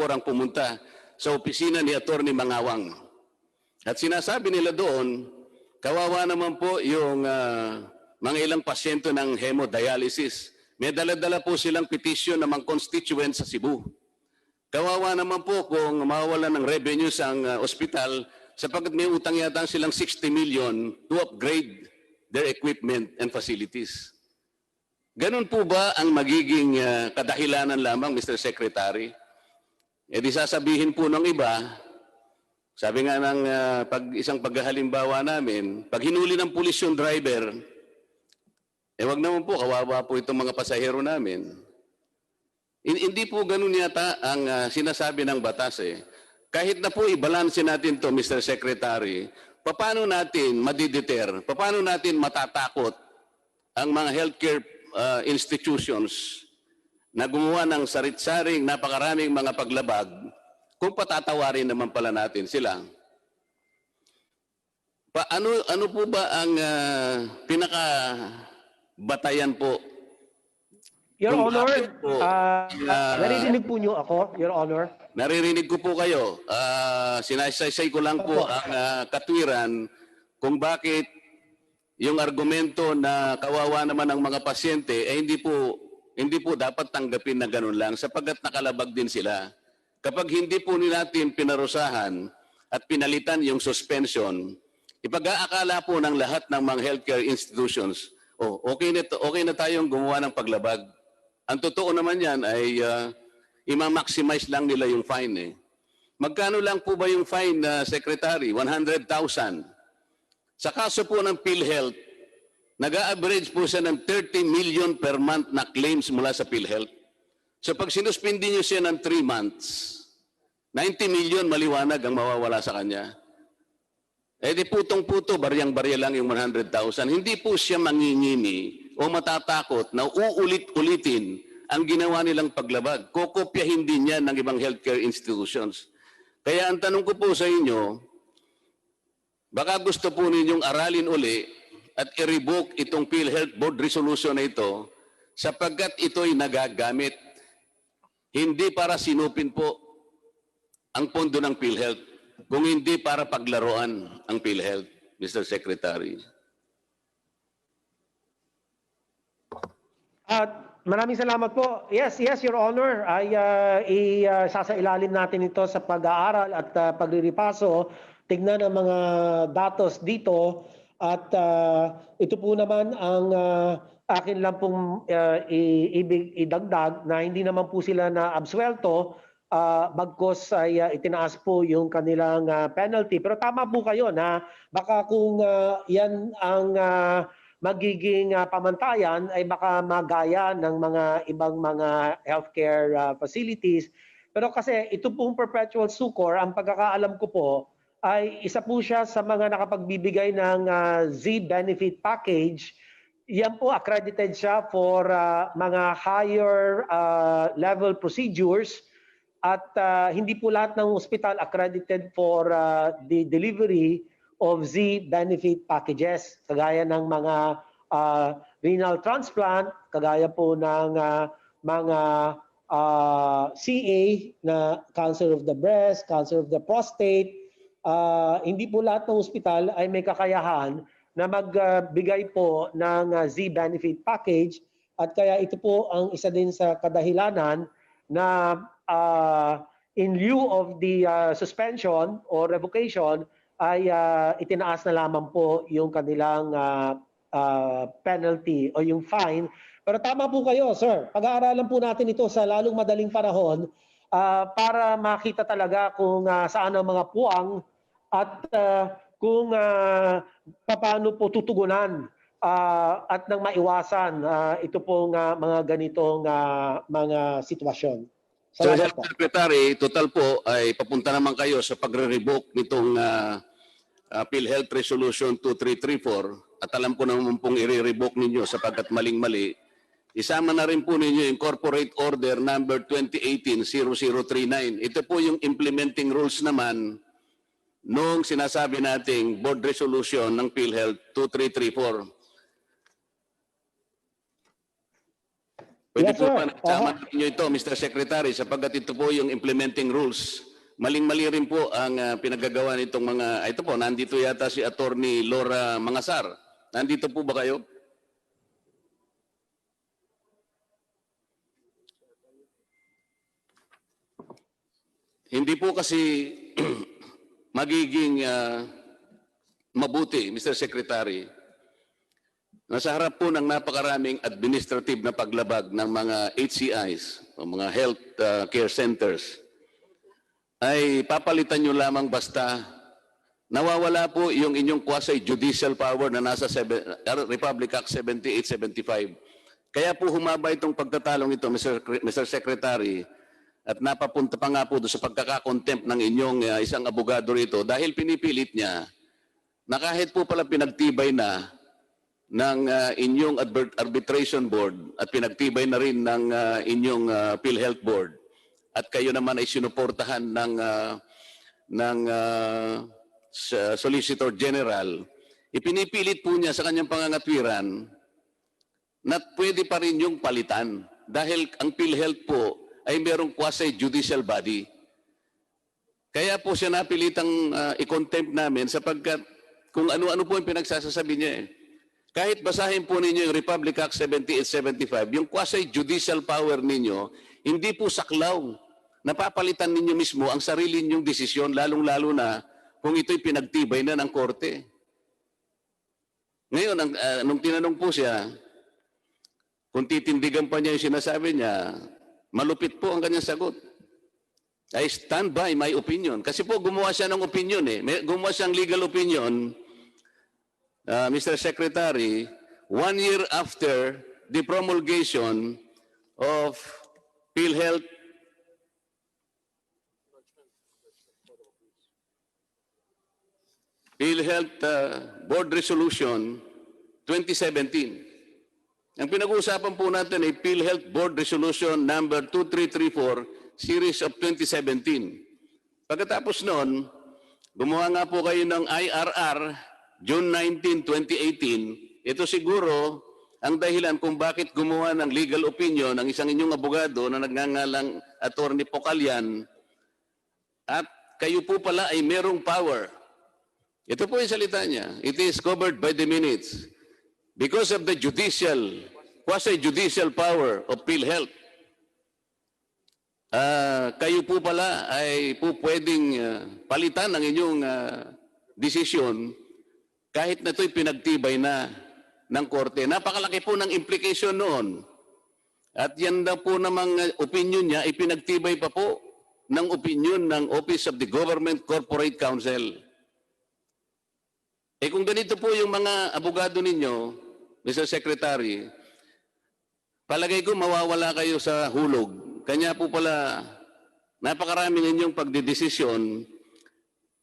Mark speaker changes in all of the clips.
Speaker 1: Sucor ang pumunta sa opisina ni Atty. Mangawang. At sinasabi nila doon, kawawa naman po yung mga ilang pasyente ng hemodialysis. May dala-dala po silang petition ng mga constituent sa Cebu. Kawawa naman po kung mawawalan ng revenues ang ospital sapagkat may utang yata silang 60 million to upgrade their equipment and facilities. Ganun po ba ang magiging kadahilanan lamang, Mr. Secretary? E di sasabihin po ng iba, sabi nga ng isang paghahalimbawa namin, pag hinuli ng pulis yung driver, wag naman po, kawawa po itong mga pasahero namin. Hindi po ganun yata ang sinasabi ng batas eh. Kahit na po i-balance natin to, Mr. Secretary, paano natin madideter, paano natin matatakot ang mga healthcare institutions na gumawa ng sarit-saring napakaraming mga paglabag kung patatawarin naman pala natin sila. Ano po ba ang pinakabatayan po?
Speaker 2: Your Honor, naririnig po niyo ako, Your Honor?
Speaker 1: Naririnig ko po kayo. Sinasaysay ko lang po ang katwiran kung bakit yung argumento na kawawa naman ang mga pasyente hindi po dapat tanggapin na ganun lang sapagkat nakalabag din sila. Kapag hindi po natin pinarusahan at pinalitan yung suspension, ipag-aakala po ng lahat ng mga healthcare institutions, okay na tayong gumawa ng paglabag. Ang totoo naman yan ay ima-maximize lang nila yung fine eh. Magkano lang po ba yung fine, Secretary? 100,000. Sa kaso po ng PhilHealth, nag-a-average po siya ng 30 million per month na claims mula sa PhilHealth. So pag sinuspindi niyo siya ng 3 months, 90 million maliwanag ang mawawala sa kanya. Eh di putong-puto, baryang-barya lang yung 100,000. Hindi po siya mangingimi o matatakot na uulit-ulitin ang ginawa nilang paglabag. Kokopyahin din yan ng ibang healthcare institutions. Kaya ang tanong ko po sa inyo, baka gusto po ninyong aralin uli at i-revoke itong PhilHealth Board Resolution na ito sapagkat ito'y nagagamit. Hindi para sinupin po ang pondo ng PhilHealth, kung hindi para paglaruan ang PhilHealth, Mr. Secretary.
Speaker 2: Maraming salamat po. Yes, Your Honor. Ay isasailalim natin ito sa pag-aaral at paglilipaso. Tignan ang mga datos dito at ito po naman ang akin lang pong idagdag na hindi naman po sila na absuelto bagkos ay itinaas po yung kanilang penalty. Pero tama po kayo na baka kung yan ang magiging pamantayan ay baka magaya ng mga ibang mga healthcare facilities. Pero kasi ito pong perpetual succor, ang pagkakaalam ko po, ay isa po siya sa mga nakapagbibigay ng Z-benefit package. Yan po, accredited siya for mga higher level procedures at hindi po lahat ng hospital accredited for the delivery of Z-benefit packages. Kagaya ng mga renal transplant, kagaya po ng mga CA na cancer of the breast, cancer of the prostate. Hindi po lahat ng hospital ay may kakayahan na magbigay po ng Z-benefit package at kaya ito po ang isa din sa kadahilanan na in lieu of the suspension or revocation ay itinaas na lamang po yung kanilang penalty o yung fine. Pero tama po kayo, sir. Pag-aaralan po natin ito sa lalong madaling panahon para makita talaga kung saan ang mga puwang at kung paano po tutugunan at nang maiwasan ito pong mga ganitong mga sitwasyon.
Speaker 1: So, Secretary, total po ay papunta naman kayo sa pagre-revoke nitong PhilHealth Resolution 2334 at alam ko naman pong i-revoke ninyo sapagkat maling-mali. Isama na rin po ninyo yung Corporate Order number 2018-0039. Ito po yung implementing rules naman nung sinasabi nating board resolution ng PhilHealth 2334. Pwede
Speaker 2: Yes,
Speaker 1: po
Speaker 2: sir.
Speaker 1: ba nagsama ninyo ito, Mr. Secretary, sapagkat ito po yung implementing rules. Maling-mali rin po ang pinagagawa nitong mga, ito po, nandito yata si Attorney Laura Mangasar. Nandito po ba kayo? Hindi po kasi magiging mabuti, Mr. Secretary. Nasa harap po ng napakaraming administrative na paglabag ng mga HCIs o mga health care centers ay papalitan nyo lamang basta nawawala po yung inyong quasi-judicial power na nasa Republic Act 7875. Kaya po humaba itong pagtatalong ito, Mr. Secretary, at napapunta pa nga po doon sa pagkakakontempt ng inyong isang abogado rito dahil pinipilit niya na kahit po pala pinagtibay na ng inyong arbitration board at pinagtibay na rin ng inyong PhilHealth board at kayo naman ay sinuportahan ng Solicitor General, ipinipilit po niya sa kanyang pangangatwiran na pwede pa rin yung palitan dahil ang PhilHealth po ay merong quasi-judicial body. Kaya po siya napilitang i-contempt namin sapagkat kung ano-ano po yung pinagsasasabi niya eh. Kahit basahin po ninyo yung Republic Act 7875, yung quasi-judicial power ninyo, hindi po saklaw. Napapalitan ninyo mismo ang sarili ninyong desisyon, lalong-lalo na kung ito'y pinagtibay na ng korte. Ngayon, nung tinanong po siya, kung titindigan pa niya yung sinasabi niya, malupit po ang kanyang sagot. I stand by my opinion. Kasi po gumawa siya ng opinion eh. Gumawa siyang legal opinion, Mr. Secretary, 1 year after the promulgation of PhilHealth Board Resolution 2017. Ang pinag-uusapan po natin ay PhilHealth Board Resolution number 2334 series of 2017. Pagkatapos noon, gumawa nga po kayo ng IRR June 19, 2018. Ito siguro ang dahilan kung bakit gumawa ng legal opinion ang isang inyong abogado na nagngangalang Attorney Pocalian at kayo po pala ay merong power. Ito po yung salita niya. It is covered by the minutes. Because of the quasi-judicial power of PhilHealth, kayo po pala ay po pwedeng palitan ang inyong desisyon kahit na ito'y pinagtibay na ng korte. Napakalaki po ng implication noon. At yan daw po namang opinion niya, ipinagtibay pa po ng opinion ng Office of the Government Corporate Counsel. Eh kung ganito po yung mga abogado ninyo, Mr. Secretary, palagay ko mawawala kayo sa hulog. Kanya po pala napakarami ninyong pagdidesisyon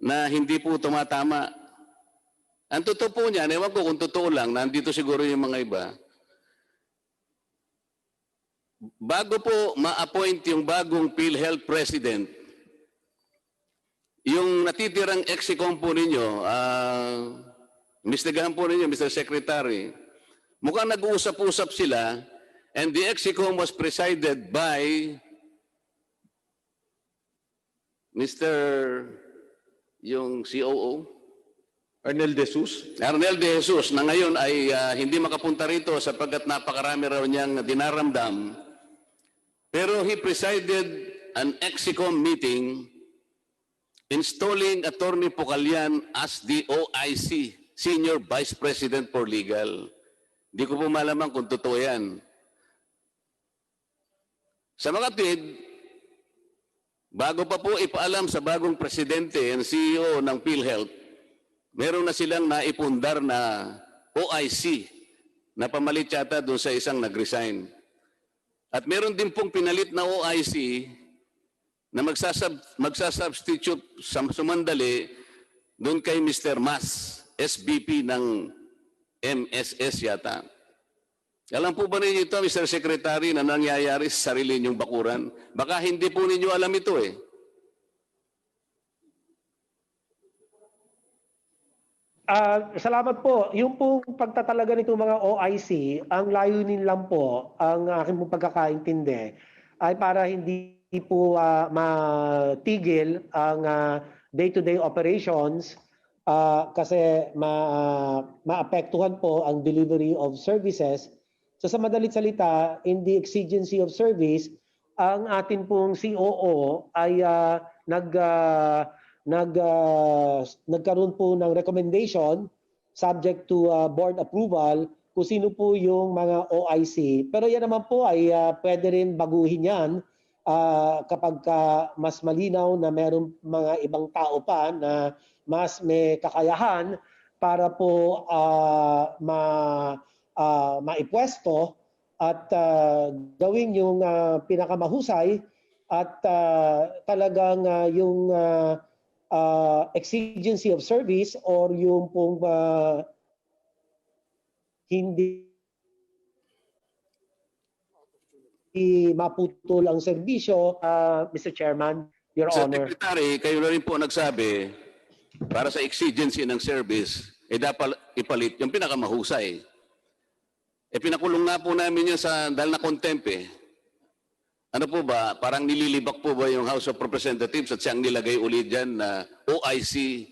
Speaker 1: na hindi po tumatama. Ang totoo po niyan, ewan ko kung totoo lang, nandito siguro yung mga iba. Bago po ma-appoint yung bagong PhilHealth President, yung natitirang ex-ecom po ninyo, Mr. po ninyo, Mr. Secretary, mukhang nag-uusap-usap sila and the ex-ecom was presided by Mr. yung COO,
Speaker 3: Arnel De Jesus.
Speaker 1: Arnel De Jesus, na ngayon ay hindi makapunta rito sapagkat napakarami raw niyang dinaramdam. Pero he presided an ex-ecom meeting installing Attorney Pocalian as the OIC, Senior Vice President for Legal. Hindi ko po malaman kung totoo yan. Sa mga tid, bago pa po ipaalam sa bagong presidente and CEO ng PhilHealth, meron na silang naipundar na OIC na pamalit yata doon sa isang nag-resign. At meron din pong pinalit na OIC na magsasubstitute sumandali doon kay Mr. Mas, SVP ng MSS yata. Alam po ba ninyo ito, Mr. Secretary, na nangyayari sa sarili ninyong bakuran? Baka hindi po ninyo alam ito eh.
Speaker 2: Salamat po. Yung pong pagtatalaga nitong mga OIC, ang layunin lang po, ang aking pong pagkakaintindi, ay para hindi po matigil ang day-to-day operations kasi maapektuhan po ang delivery of services. So sa madalit salita, in the exigency of service, ang atin pong COO ay nagkaroon po ng recommendation subject to board approval kung sino po yung mga OIC. Pero yan naman po ay pwede rin baguhin yan kapag mas malinaw na meron mga ibang tao pa na mas may kakayahan para po maipwesto at gawin yung pinakamahusay at talagang yung exigency of service or yung pong hindi maputol ang serbisyo, Mr. Chairman, Your
Speaker 1: Mr.
Speaker 2: Honor.
Speaker 1: Secretary, kayo na rin po nagsabi, para sa exigency ng service, dapat ipalit yung pinakamahusay. Pinakulong nga po namin yun dahil na contempt eh. Ano po ba, parang nililibak po ba yung House of Representatives at siyang nilagay ulit dyan na OIC?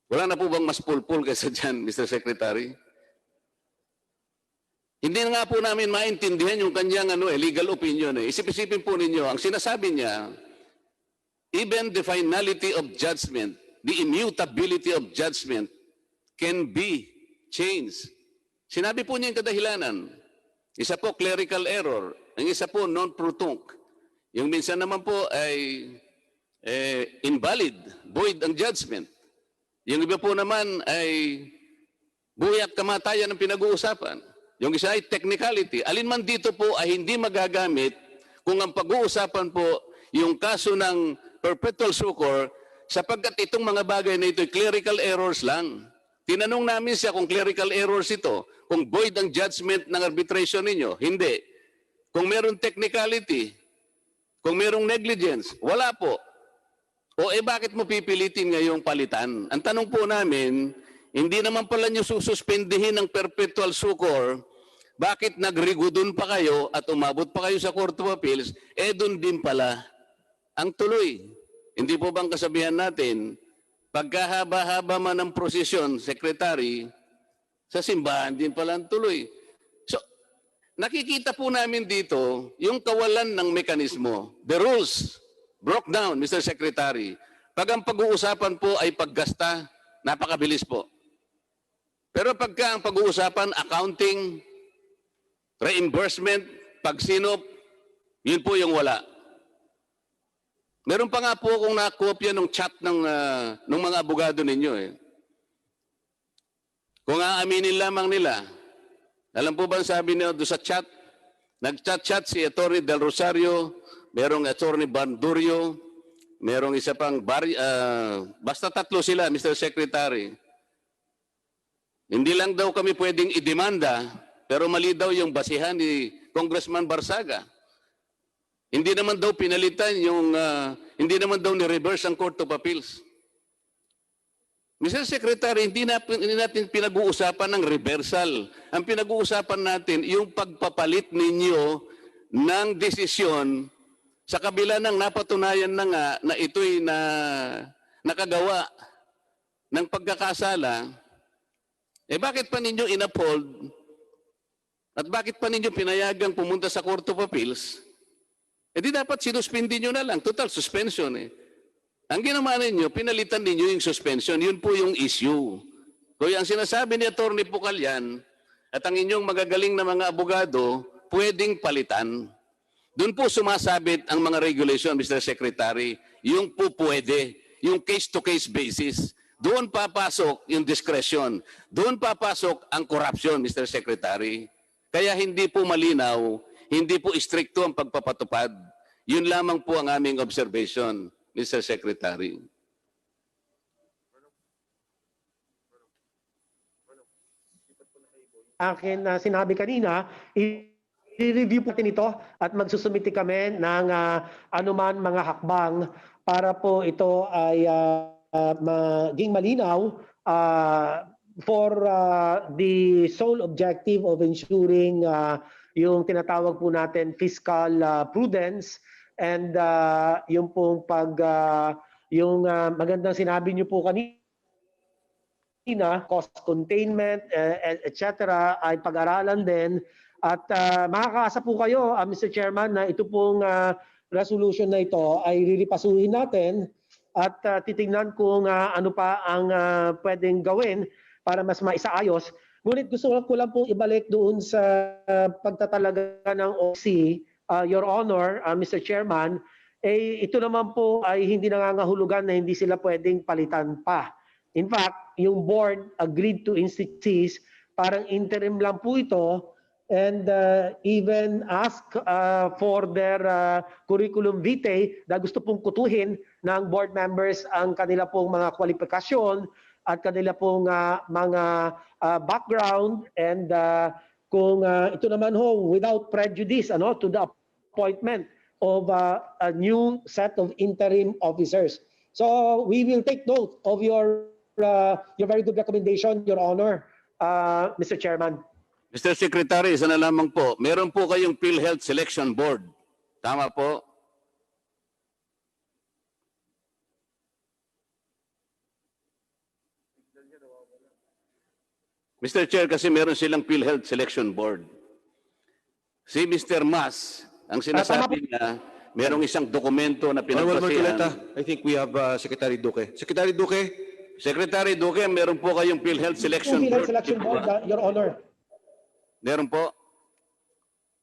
Speaker 1: Wala na po bang mas pulpul kaysa dyan, Mr. Secretary? Hindi na nga po namin maintindihan yung kanyang legal opinion. Isip-isipin po ninyo, ang sinasabi niya, even the finality of judgment, the immutability of judgment can be changed. Sinabi po niya yung kadahilanan. Isa po, clerical error. Ang isa po, non-pro tunc. Yung minsan naman po ay invalid, void ang judgment. Yung iba po naman ay buhay at kamatayan ang pinag-uusapan. Yung isa ay technicality. Alin man dito po ay hindi magagamit kung ang pag-uusapan po yung kaso ng perpetual succor sapagkat itong mga bagay na ito ay clerical errors lang. Tinanong namin siya kung clerical errors ito, kung void ang judgment ng arbitration ninyo. Hindi. Kung meron technicality, kung merong negligence, wala po. O bakit mo pipilitin ngayong palitan? Ang tanong po namin, hindi naman pala nyo sususpendihin ng perpetual succor, bakit nagrigudon pa kayo at umabot pa kayo sa Court of Appeals, doon din pala ang tuloy. Hindi po bang kasabihan natin, pagkahaba-haba man ng prosesyon, Secretary, sa simbahan din pala ang tuloy. So, nakikita po namin dito yung kawalan ng mekanismo. The rules broke down, Mr. Secretary. Pag ang pag-uusapan po ay paggasta, napakabilis po. Pero pagka ang pag-uusapan, accounting, reimbursement, pagsinop, yun po yung wala. Meron pa nga po akong nakopya ng chat ng mga abogado ninyo eh. Kung aaminin lamang nila, alam po ba ang sabi niyo doon sa chat? Nag-chat-chat si Atty. Del Rosario, merong Atty. Bandurio, merong isa pang, basta tatlo sila, Mr. Secretary. Hindi lang daw kami pwedeng idemanda, pero mali daw yung basihan ni Congressman Barsaga. Hindi naman daw pinalitan yung, hindi naman daw ni-reverse ang Court of Appeals. Mr. Secretary, hindi natin pinag-uusapan ng reversal. Ang pinag-uusapan natin, yung pagpapalit ninyo ng desisyon sa kabila ng napatunayan na nga na ito'y nakagawa ng pagkakasala, bakit pa ninyo in-uphold at bakit pa ninyo pinayagang pumunta sa Court of Appeals? Di dapat sinuspindi nyo na lang. Total suspension eh. Ang ginawa ninyo, pinalitan ninyo yung suspension. Yun po yung issue. Kaya ang sinasabi ni Atty. Pucallan at ang inyong magagaling na mga abogado, pwedeng palitan. Doon po sumasabit ang mga regulation, Mr. Secretary. Yung po pwede. Yung case-to-case basis. Doon papasok yung discretion. Doon papasok ang corruption, Mr. Secretary. Kaya hindi po malinaw, hindi po istrikto ang pagpapatupad. Yun lamang po ang aming observation, Mr. Secretary.
Speaker 2: Akin sinabi kanina, i-review po natin ito at magsusumiti kami ng anuman mga hakbang para po ito ay maging malinaw for the sole objective of ensuring yung tinatawag po natin fiscal prudence and yung pong yung magandang sinabi niyo po kanina, cost containment, etc. ay pag-aralan din. At makakaasa po kayo, Mr. Chairman, na ito pong resolution na ito ay riripasuhin natin at titingnan kung ano pa ang pwedeng gawin para mas maisaayos. Ngunit gusto ko lang pong ibalik doon sa pagtatalaga ng OC, Your Honor, Mr. Chairman, ito naman po ay hindi nangangahulugan na hindi sila pwedeng palitan pa. In fact, yung board agreed to institute parang interim lang po ito and even ask for their curriculum vitae na gusto pong kutuhin ng board members ang kanila pong mga kwalifikasyon at kanila pong mga background and kung ito naman ho without prejudice to the appointment of a new set of interim officers. So we will take note of your very good recommendation, Your Honor, Mr. Chairman.
Speaker 1: Mr. Secretary, isa na lamang po. Meron po kayong PhilHealth Selection Board. Tama po? Mr. Chair, kasi meron silang PhilHealth Selection Board. Si Mr. Mas, ang sinasabi niya, merong isang dokumento na
Speaker 3: Honorable Marcoleta,
Speaker 1: pinagpasihan.
Speaker 3: I think we have Secretary Duque. Secretary Duque,
Speaker 1: Secretary Duque, meron po kayong PhilHealth Selection
Speaker 2: PhilHealth
Speaker 1: Board.
Speaker 2: Selection Board, Your Honor.
Speaker 1: Meron po?